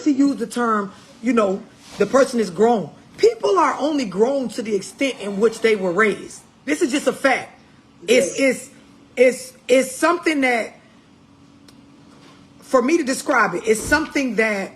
he used the term, the person is grown. People are only grown to the extent in which they were raised. This is just a fact. It's something that, for me to describe it, it's something that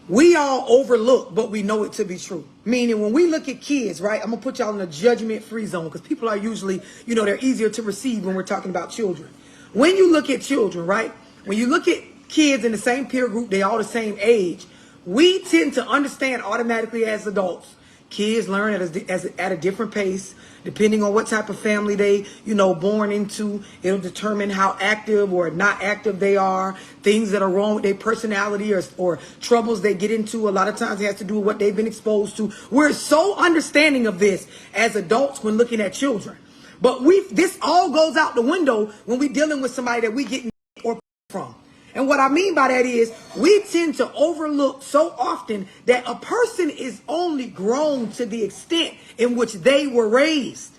we all overlook, but we know it to be true. Meaning when we look at kids, right? I'm going to put y'all in a judgment-free zone because people are usually, they're easier to receive when we're talking about children. When you look at children, right? When you look at kids in the same peer group, they all the same age, we tend to understand automatically as adults. Kids learn at a different pace. Depending on what type of family they, born into, it'll determine how active or not active they are. Things that are wrong with their personality or troubles they get into. A lot of times it has to do with what they've been exposed to. We're so understanding of this as adults when looking at children. But this all goes out the window when we're dealing with somebody that we get or from. And what I mean by that is we tend to overlook so often that a person is only grown to the extent in which they were raised.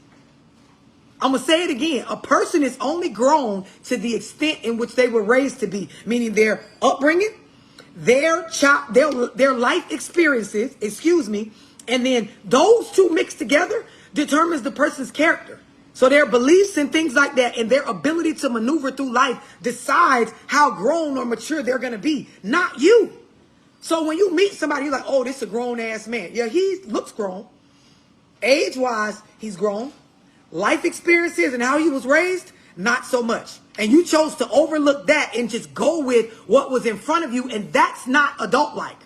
I'm going to say it again. A person is only grown to the extent in which they were raised to be, meaning their upbringing, their life experiences, and then those two mixed together determines the person's character. So their beliefs and things like that and their ability to maneuver through life decides how grown or mature they're going to be, not you. So when you meet somebody, you're like, oh, this is a grown-ass man. Yeah, he looks grown. Age-wise, he's grown. Life experiences and how he was raised, not so much. And you chose to overlook that and just go with what was in front of you, and that's not adult-like.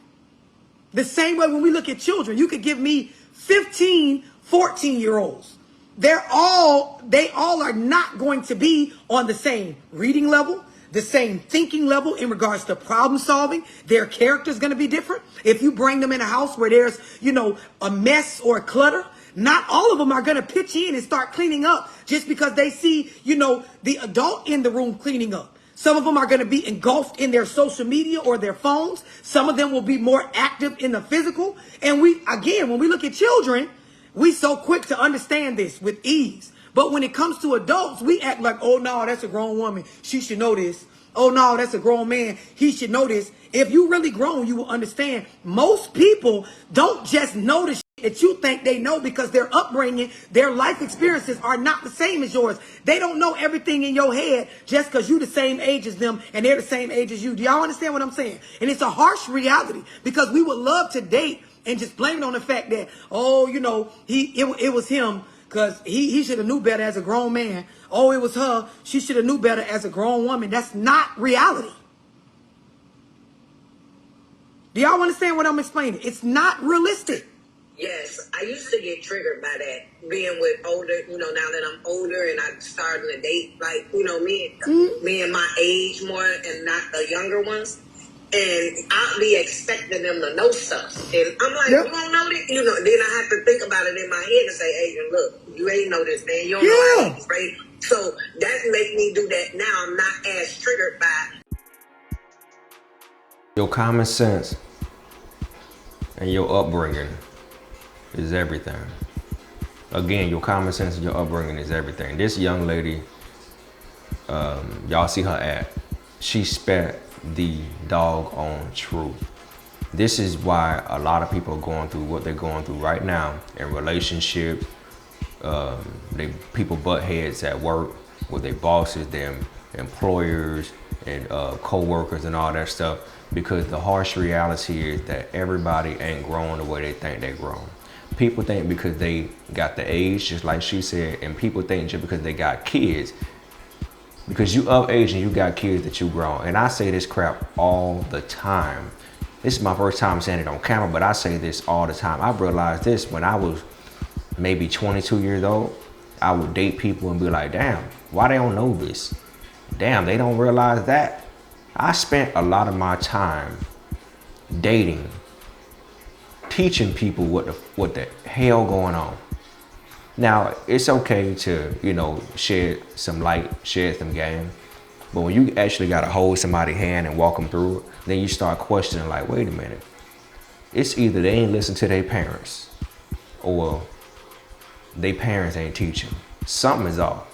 The same way when we look at children, you could give me 15, 14-year-olds. They all are not going to be on the same reading level, the same thinking level in regards to problem solving. Their character is going to be different. If you bring them in a house where there's, a mess or a clutter, not all of them are going to pitch in and start cleaning up just because they see, the adult in the room cleaning up. Some of them are going to be engulfed in their social media or their phones. Some of them will be more active in the physical. And when we look at children, we so quick to understand this with ease. But when it comes to adults, we act like, oh, no, that's a grown woman. She should know this. Oh, no, that's a grown man. He should know this. If you really grown, you will understand. Most people don't just know the shit that you think they know because their upbringing, their life experiences are not the same as yours. They don't know everything in your head just because you're the same age as them and they're the same age as you. Do y'all understand what I'm saying? And it's a harsh reality because we would love to date and just blame it on the fact that, oh, it was him because he should have knew better as a grown man. Oh, it was her. She should have knew better as a grown woman. That's not reality. Do y'all understand what I'm explaining? It's not realistic. Yes, I used to get triggered by that, being with older, now that I'm older and I'm starting to date, like, me and my age more and not the younger ones. And I'll be expecting them to know stuff. And I'm like, You don't know that? Then I have to think about it in my head and say, hey, look, you ain't know this, man. You don't know how he's right? So that make me do that now. I'm not as triggered by your common sense and your upbringing is everything. Again, your common sense and your upbringing is everything. This young lady, y'all see her ad. She spat the dog on truth. This is why a lot of people are going through what they're going through right now in relationships. People butt heads at work with their bosses, their employers, and co-workers and all that stuff, because the harsh reality is that everybody ain't grown the way they think they're grown. People think because they got the age, just like she said, and people think just because they got kids, because you of age and you got kids that you grown. And I say this crap all the time. This is my first time saying it on camera, but I say this all the time. I realized this when I was maybe 22 years old. I would date people and be like, damn, why they don't know this? Damn, they don't realize that. I spent a lot of my time dating, teaching people what the hell going on. Now, it's okay to, shed some light, shed some game. But when you actually got to hold somebody's hand and walk them through it, then you start questioning like, wait a minute. It's either they ain't listen to their parents or their parents ain't teaching. Something is off.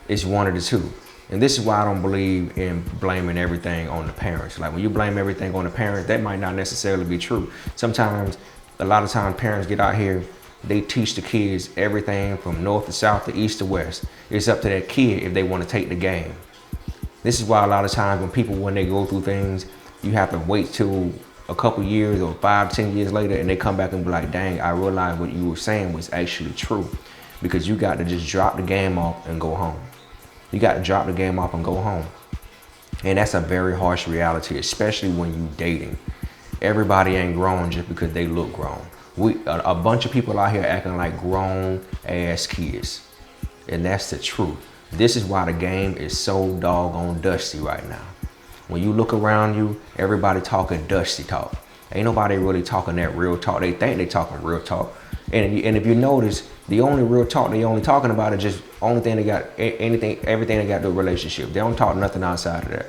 It's one of the two. And this is why I don't believe in blaming everything on the parents. Like when you blame everything on the parents, that might not necessarily be true. Sometimes, a lot of times parents get out here, they teach the kids everything from north to south to east to west. It's up to that kid if they want to take the game. This is why a lot of times when they go through things, you have to wait till a couple years or 5-10 years later and they come back and be like, dang, I realized what you were saying was actually true. Because you got to just drop the game off and go home. You got to drop the game off and go home. And that's a very harsh reality, especially when you dating. Everybody ain't grown just because they look grown. A bunch of people out here acting like grown ass kids. And that's the truth. This is why the game is so doggone dusty right now. When you look around you, everybody talking dusty talk. Ain't nobody really talking that real talk. They think they talking real talk. And if you notice, the only real talk they only talking about is just only thing they got, everything they got to do with relationship. They don't talk nothing outside of that.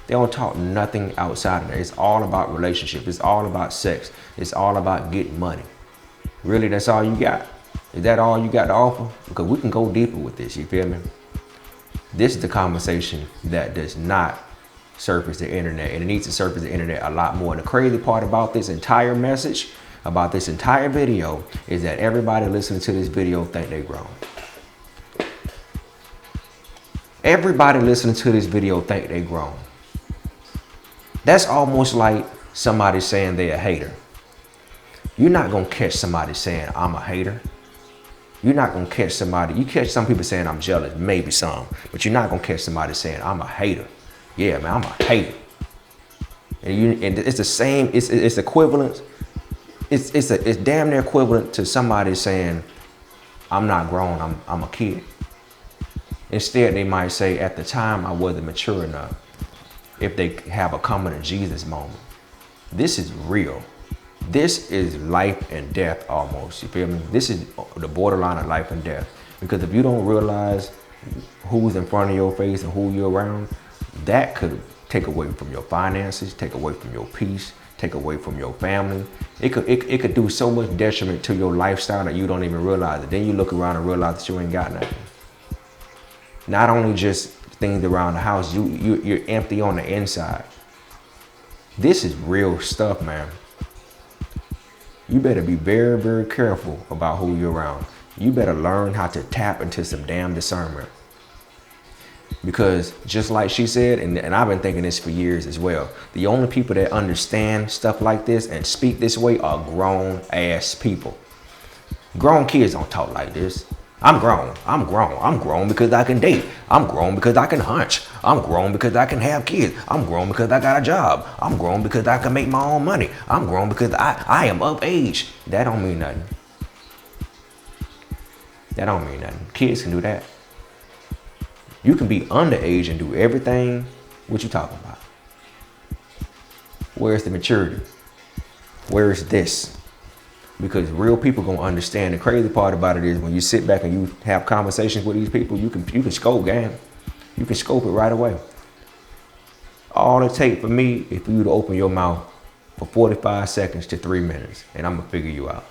They don't talk nothing outside of that. It's all about relationship. It's all about sex. It's all about getting money. Really, that's all you got? Is that all you got to offer? Because we can go deeper with this, you feel me? This is the conversation that does not surface the internet, and it needs to surface the internet a lot more. And the crazy part about this entire message, about this entire video, is that everybody listening to this video think they grown. Everybody listening to this video think they grown. That's almost like somebody saying they're a hater. You're not gonna catch somebody saying I'm a hater. You're not gonna catch somebody, you catch some people saying I'm jealous, maybe some, but you're not gonna catch somebody saying I'm a hater. Yeah, man, I'm a hater. And it's the same, it's equivalent. It's damn near equivalent to somebody saying, I'm not grown, I'm a kid. Instead, they might say, at the time, I wasn't mature enough. If they have a coming to Jesus moment. This is real. This is life and death almost, you feel me? This is the borderline of life and death. Because if you don't realize who's in front of your face and who you're around, that could take away from your finances, take away from your peace, take away from your family. It could do so much detriment to your lifestyle that you don't even realize it. Then you look around and realize that you ain't got nothing. Not only just things around the house, you're empty on the inside. This is real stuff, man. You better be very, very careful about who you're around. You better learn how to tap into some damn discernment. Because just like she said, and I've been thinking this for years as well, the only people that understand stuff like this and speak this way are grown ass people. Grown kids don't talk like this. I'm grown because I can date. I'm grown because I can hunch. I'm grown because I can have kids. I'm grown because I got a job. I'm grown because I can make my own money. I'm grown because I am of age. That don't mean nothing. That don't mean nothing. Kids can do that. You can be underage and do everything. What you talking about? Where's the maturity? Where's this? Because real people gonna understand. The crazy part about it is when you sit back and you have conversations with these people, you can scope game. You can scope it right away. All it takes for me is for you to open your mouth for 45 seconds to 3 minutes, and I'm gonna figure you out.